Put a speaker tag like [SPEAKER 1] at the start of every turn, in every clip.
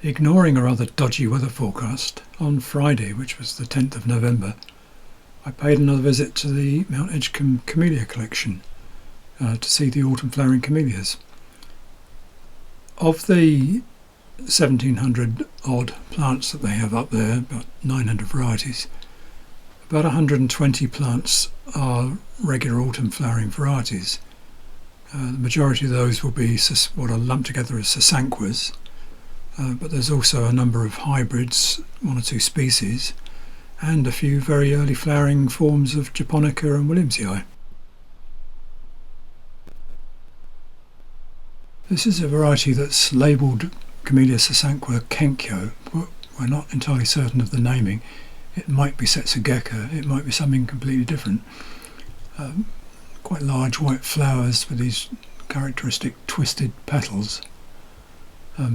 [SPEAKER 1] Ignoring a rather dodgy weather forecast, on Friday, which was the 10th of November, I paid another visit to the Mount Edgcumbe Camellia collection to see the autumn flowering camellias. Of the 1700 odd plants that they have up there, about 900 varieties, about 120 plants are regular autumn flowering varieties. The majority of those will be what are lumped together as sasanquas, but there's also a number of hybrids, one or two species, and a few very early flowering forms of japonica and williamsii. This is a variety that's labelled Camellia sasanqua kenkyo, but we're not entirely certain of the naming. It might be setsugeka, it might be something completely different. Quite large white flowers with these characteristic twisted petals,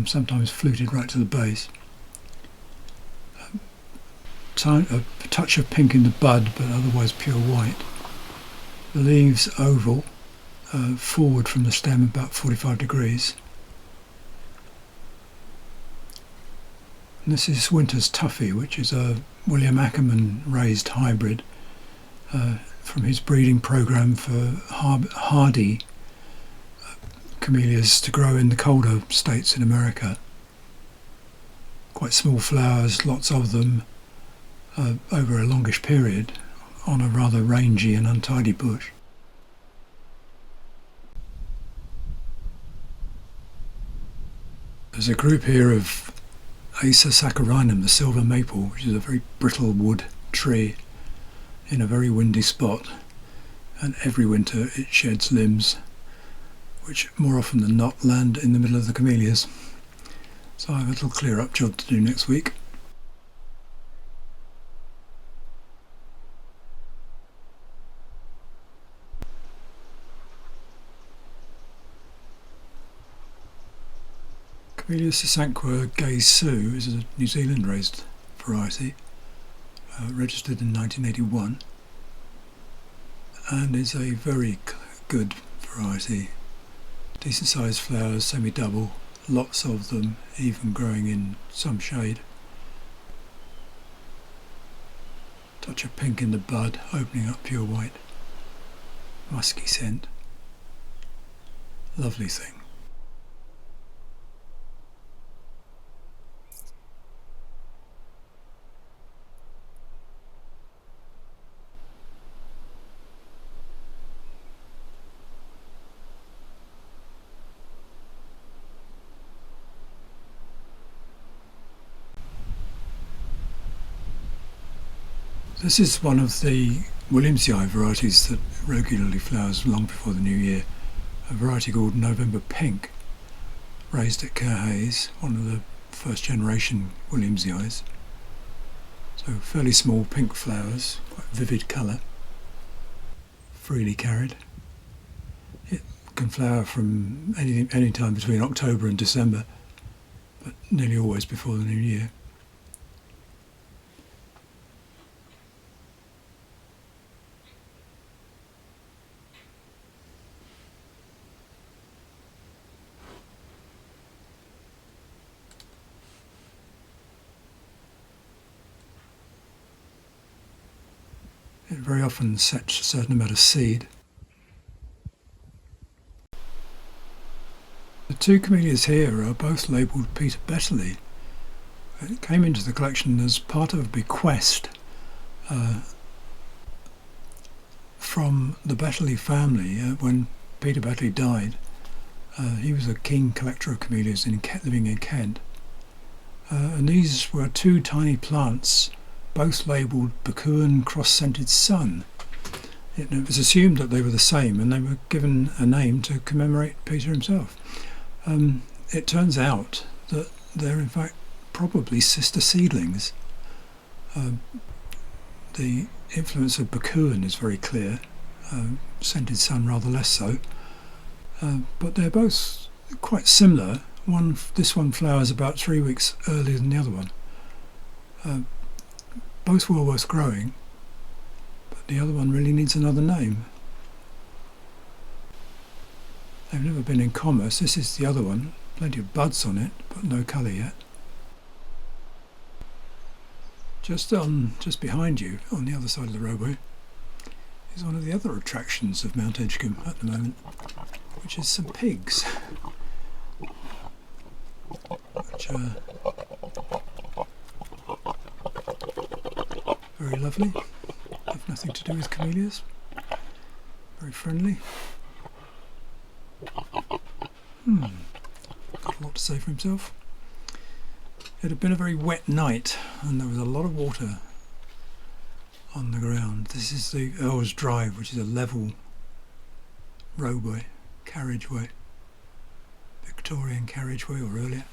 [SPEAKER 1] sometimes fluted right to the base. A touch of pink in the bud, but otherwise pure white. The leaves oval, forward from the stem about 45 degrees. And this is Winter's Tuffy, which is a William Ackerman raised hybrid from his breeding program for hardy camellias to grow in the colder states in America. Quite small flowers, lots of them, over a longish period on a rather rangy and untidy bush. There's a group here of Acer saccharinum, the silver maple, which is a very brittle wood tree in a very windy spot, and every winter it sheds limbs which more often than not land in the middle of the camellias. So I have a little clear up job to do next week. Camellia sasanqua Gay Sue is a New Zealand raised variety, registered in 1981, and is a very good variety. Decent sized flowers, semi-double, lots of them, even growing in some shade. Touch of pink in the bud, opening up pure white. Musky scent. Lovely thing. This is one of the williamsii varieties that regularly flowers long before the new year, a variety called November Pink, raised at Camellias, one of the first generation williamsiis. So fairly small pink flowers, quite vivid colour, freely carried. It can flower from any time between October and December, but nearly always before the new year. It very often sets a certain amount of seed. The two camellias here are both labelled Peter Betterley. It came into the collection as part of a bequest from the Betterley family when Peter Betterley died. He was a keen collector of camellias living in Kent. And these were two tiny plants, both labelled Bakuan cross-scented sun. It was assumed that they were the same, and they were given a name to commemorate Peter himself. It turns out that they're in fact probably sister seedlings. The influence of Bakuan is very clear, scented sun rather less so, but they're both quite similar. This one flowers about 3 weeks earlier than the other one. Both well worth growing, but the other one really needs another name. They've never been in commerce. This is the other one, plenty of buds on it, but no colour yet. Just behind you, on the other side of the roadway, is one of the other attractions of Mount Edgcumbe at the moment, which is some pigs, which are very lovely, have nothing to do with camellias, very friendly. Got a lot to say for himself. It had been a very wet night and there was a lot of water on the ground. This is the Earl's Drive, which is a level roadway, carriageway, Victorian carriageway or earlier.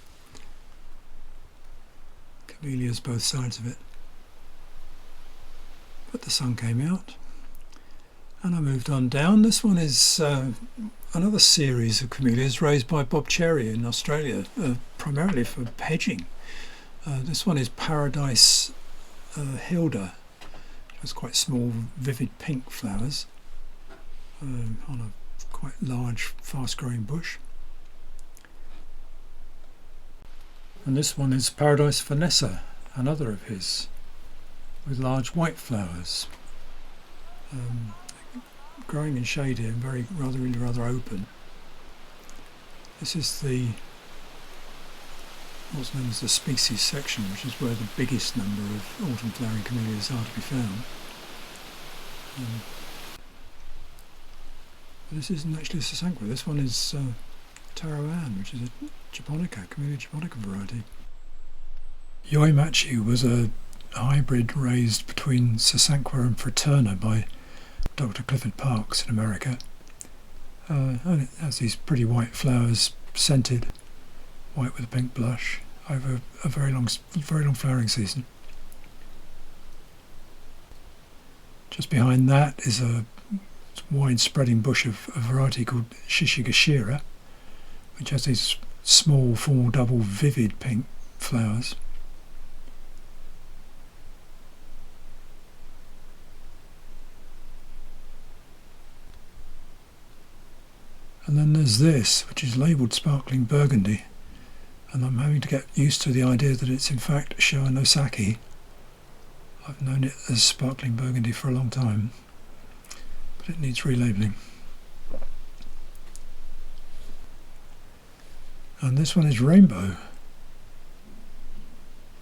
[SPEAKER 1] Camellias both sides of it. But the sun came out and I moved on down. This one is another series of camellias raised by Bob Cherry in Australia, primarily for hedging. This one is Paradise Hilda. It has quite small, vivid pink flowers on a quite large, fast-growing bush. And this one is Paradise Vanessa, another of his, with large white flowers. Growing in shade here, and really rather open. This is the what's known as the species section, which is where the biggest number of autumn flowering camellias are to be found. This isn't actually a Sasanqua. This one is Taro Ann, which is a japonica, Camellia japonica variety. Yoimachi was a hybrid raised between Sasanqua and Fraterna by Dr. Clifford Parks in America. And it has these pretty white flowers, scented, white with a pink blush, over a very long flowering season. Just behind that is a wide spreading bush of a variety called Shishigashira, which has these small, full, double, vivid pink flowers. And then there's this, which is labelled Sparkling Burgundy, and I'm having to get used to the idea that it's in fact Showa no Saki. I've known it as Sparkling Burgundy for a long time, but it needs relabelling. And this one is Rainbow.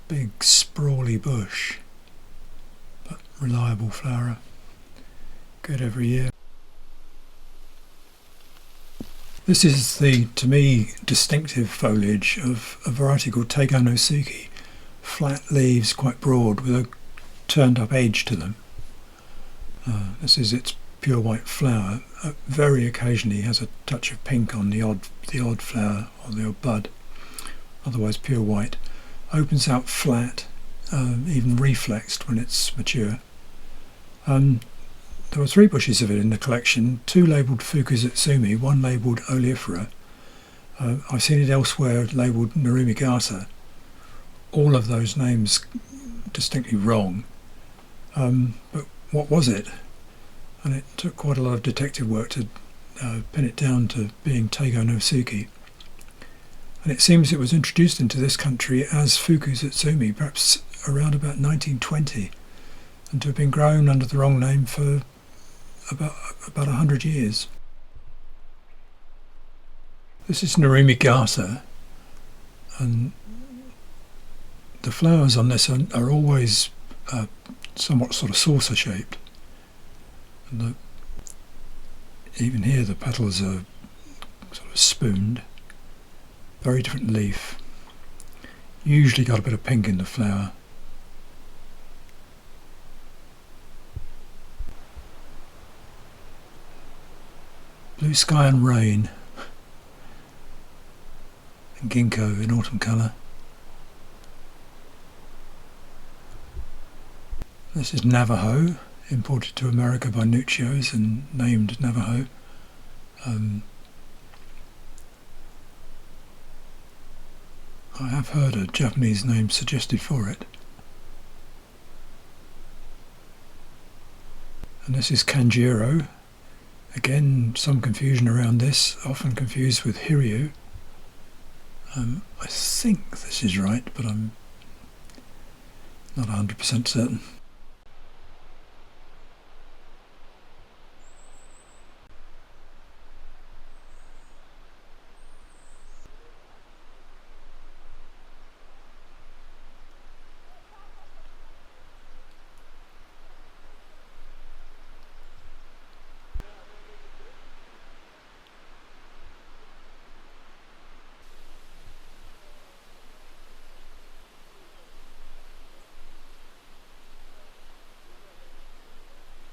[SPEAKER 1] Big sprawly bush, but reliable flower. Good every year. This is the, to me, distinctive foliage of a variety called Teigo no Suki. Flat leaves, quite broad, with a turned up edge to them. This is its pure white flower. Very occasionally has a touch of pink on the odd flower or the odd bud. Otherwise pure white. Opens out flat, even reflexed when it's mature. There were 3 bushes of it in the collection, 2 labelled Fukuzatsumi, 1 labelled Oleifera. I've seen it elsewhere labelled Narumigata. All of those names distinctly wrong. But what was it? And it took quite a lot of detective work to pin it down to being Teigo no Suki. And it seems it was introduced into this country as Fukuzatsumi, perhaps around about 1920, and to have been grown under the wrong name for about 100 years. This is Narumigata, and the flowers on this are always somewhat sort of saucer shaped, and even here the petals are sort of spooned. Very different leaf. Usually got a bit of pink in the flower. Blue sky and rain, and ginkgo in autumn colour. This is Navajo, imported to America by Nuccios and named Navajo. I have heard a Japanese name suggested for it. And this is Kanjiro. Again, some confusion around this, often confused with Hiryu. I think this is right, but I'm not 100% certain.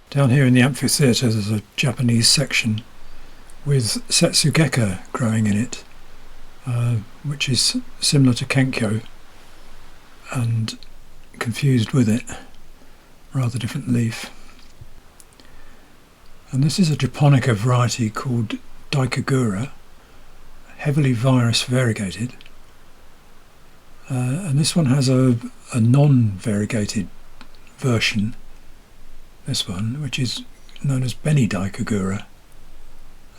[SPEAKER 1] Down here in the amphitheatre there's a Japanese section with Setsugeka growing in it, which is similar to Kenkyo and confused with it, rather different leaf. And this is a Japonica variety called Daikagura, heavily virus variegated, and this one has a non-variegated version, this one, which is known as Beni Daikagura.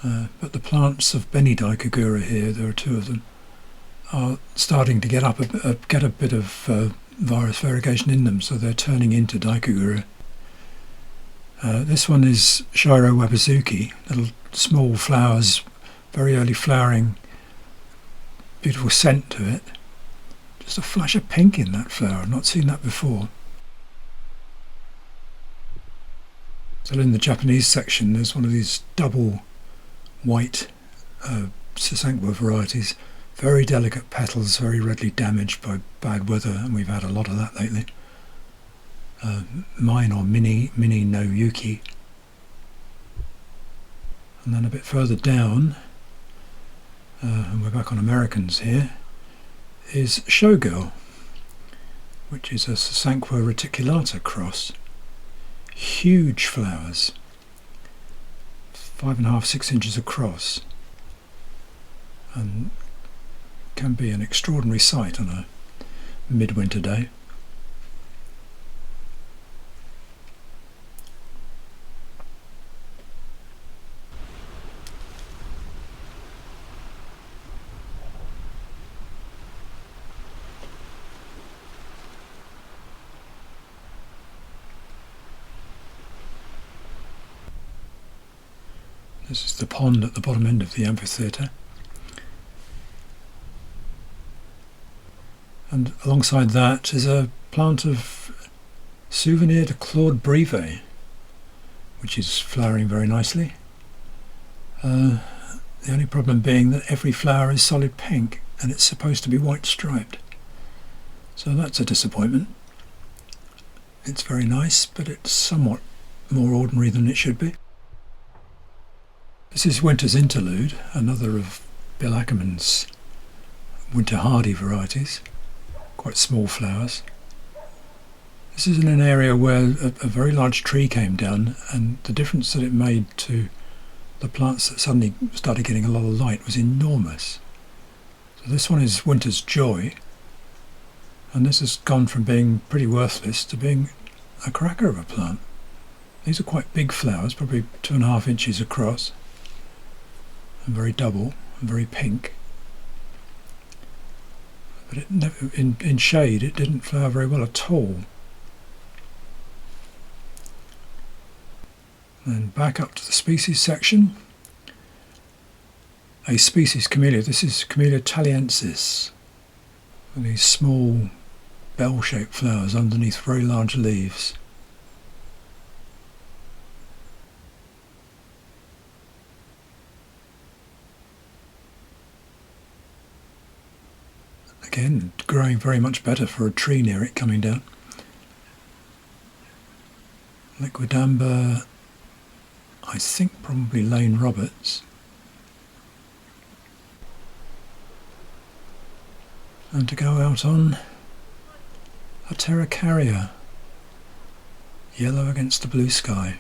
[SPEAKER 1] But the plants of Beni Daikagura here, there are two of them, are starting to get a bit of virus variegation in them, so they're turning into Daikagura. This one is Shiro Wabazuki, little small flowers, very early flowering, beautiful scent to it. Just a flash of pink in that flower, I've not seen that before. So in the Japanese section there's one of these double white Sasankwa varieties, very delicate petals, very readily damaged by bad weather, and we've had a lot of that lately. Mine, or Mini no Yuki. And then a bit further down, and we're back on Americans here, is Showgirl, which is a Sasankwa reticulata cross. Huge flowers, 5.5–6 inches across, and can be an extraordinary sight on a midwinter day. This is the pond at the bottom end of the amphitheatre. And alongside that is a plant of Souvenir de Claude Brivet, which is flowering very nicely. The only problem being that every flower is solid pink and it's supposed to be white striped. So that's a disappointment. It's very nice, but it's somewhat more ordinary than it should be. This is Winter's Interlude, another of Bill Ackerman's winter hardy varieties, quite small flowers. This is in an area where a very large tree came down, and the difference that it made to the plants that suddenly started getting a lot of light was enormous. So this one is Winter's Joy, and this has gone from being pretty worthless to being a cracker of a plant. These are quite big flowers, probably 2.5 inches across, and very double and very pink. But it never, in shade it didn't flower very well at all. Then back up to the species section. A species camellia, this is Camellia thaliensis, with these small bell-shaped flowers underneath very large leaves. Again, growing very much better for a tree near it coming down. Liquidambar, I think probably Lane Roberts. And to go out on a Terracaria, yellow against the blue sky.